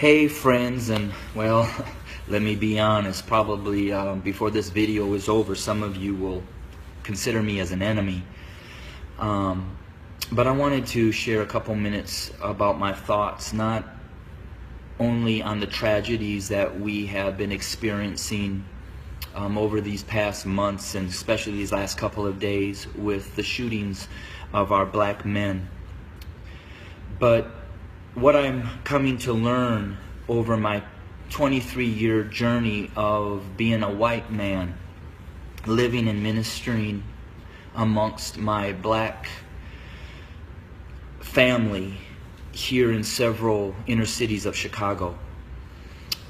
Hey friends, and well, let me be honest, probably before this video is over, some of you will consider me as an enemy. But I wanted to share a couple minutes about my thoughts, not only on the tragedies that we have been experiencing over these past months, and especially these last couple of days with the shootings of our black men, but what I'm coming to learn over my 23-year journey of being a white man, living and ministering amongst my black family here in several inner cities of Chicago.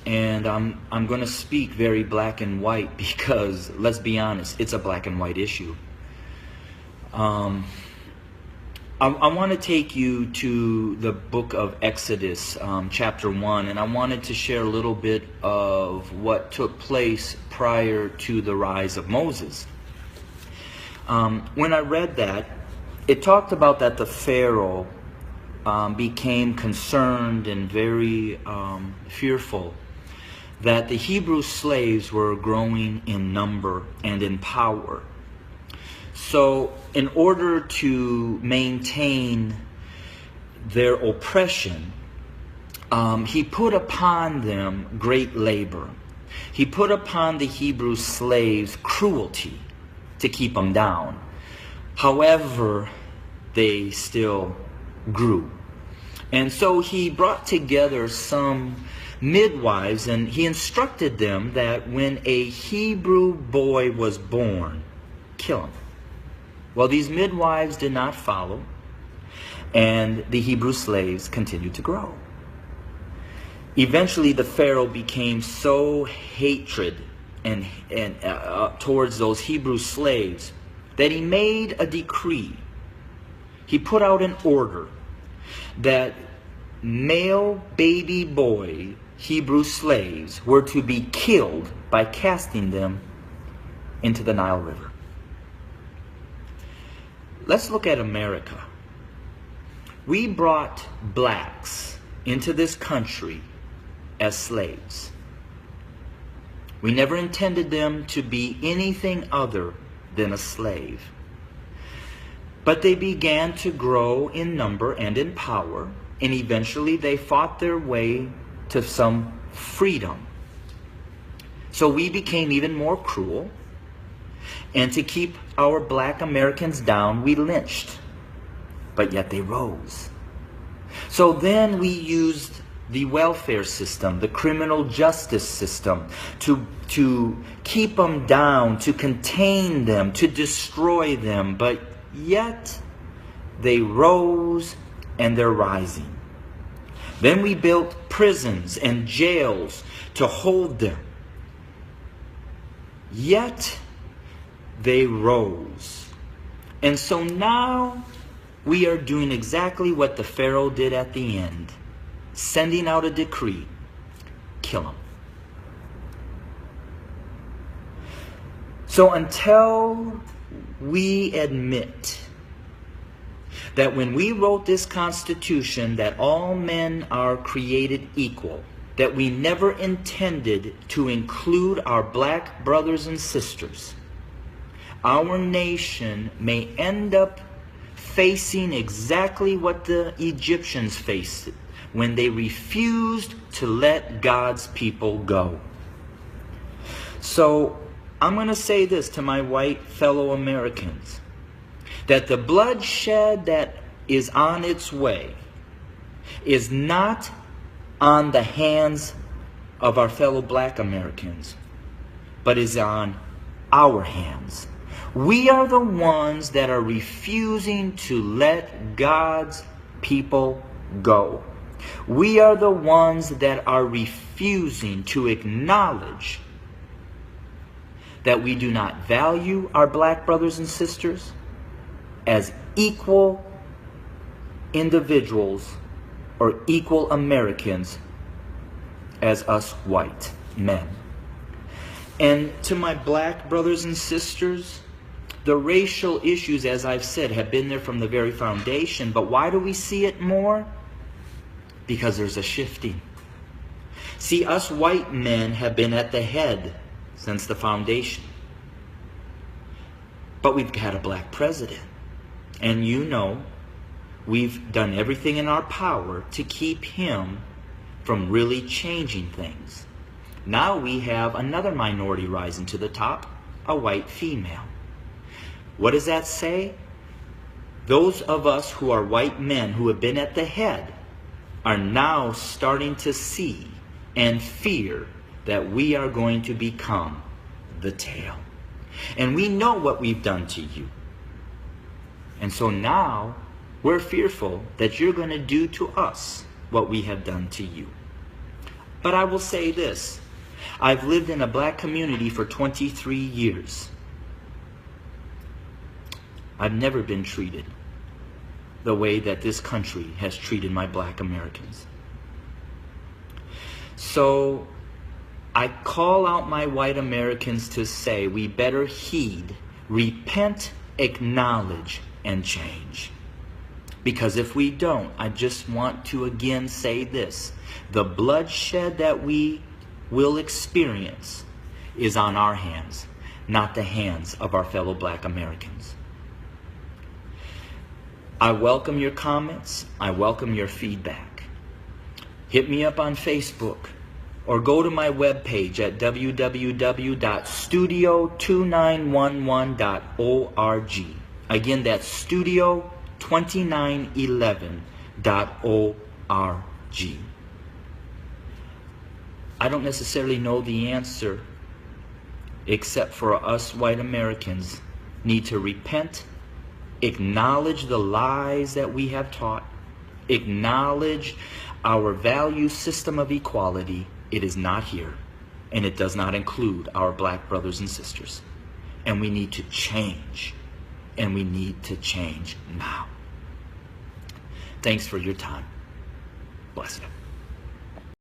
And I'm going to speak very black and white because, let's be honest, it's a black and white issue. I want to take you to the book of Exodus, chapter 1, and I wanted to share a little bit of what took place prior to the rise of Moses. When I read that, it talked about that the Pharaoh became concerned and very fearful that the Hebrew slaves were growing in number and in power. So in order to maintain their oppression, he put upon them great labor. He put upon the Hebrew slaves cruelty to keep them down. However, they still grew. And so he brought together some midwives, and he instructed them that when a Hebrew boy was born, kill him. Well, these midwives did not follow, and the Hebrew slaves continued to grow. Eventually, the Pharaoh became so hatred and towards those Hebrew slaves that he made a decree. He put out an order that male baby boy Hebrew slaves were to be killed by casting them into the Nile River. Let's look at America. We brought blacks into this country as slaves. We never intended them to be anything other than a slave. But they began to grow in number and in power, and eventually they fought their way to some freedom. So we became even more cruel. And to keep our black Americans down, we lynched. But yet they rose. So then we used the welfare system, the criminal justice system, to keep them down, to contain them, to destroy them. But yet they rose, and they're rising. Then we built prisons and jails to hold them. Yet they rose. And so now we are doing exactly what the Pharaoh did at the end, sending out a decree: kill them. So until we admit that when we wrote this Constitution that all men are created equal, that we never intended to include our black brothers and sisters, our nation may end up facing exactly what the Egyptians faced when they refused to let God's people go. So I'm going to say this to my white fellow Americans, that the bloodshed that is on its way is not on the hands of our fellow black Americans, but is on our hands. We are the ones that are refusing to let God's people go. We are the ones that are refusing to acknowledge that we do not value our black brothers and sisters as equal individuals or equal Americans as us white men. And to my black brothers and sisters, the racial issues, as I've said, have been there from the very foundation. But why do we see it more? Because there's a shifting. See, us white men have been at the head since the foundation. But we've had a black president. And you know, we've done everything in our power to keep him from really changing things. Now we have another minority rising to the top, a white female. What does that say? Those of us who are white men who have been at the head are now starting to see and fear that we are going to become the tail. And we know what we've done to you. And so now we're fearful that you're going to do to us what we have done to you. But I will say this. I've lived in a black community for 23 years. I've never been treated the way that this country has treated my black Americans. So I call out my white Americans to say we better heed, repent, acknowledge, and change. Because if we don't, I just want to again say this. The bloodshed that we will experience is on our hands, not the hands of our fellow black Americans. I welcome your comments. I welcome your feedback. Hit me up on Facebook or go to my webpage at www.studio2911.org. Again, that's studio2911.org. I don't necessarily know the answer, except for us white Americans need to repent, acknowledge the lies that we have taught, acknowledge our value system of equality. It is not here, and it does not include our black brothers and sisters. And we need to change, and we need to change now. Thanks for your time. Bless you.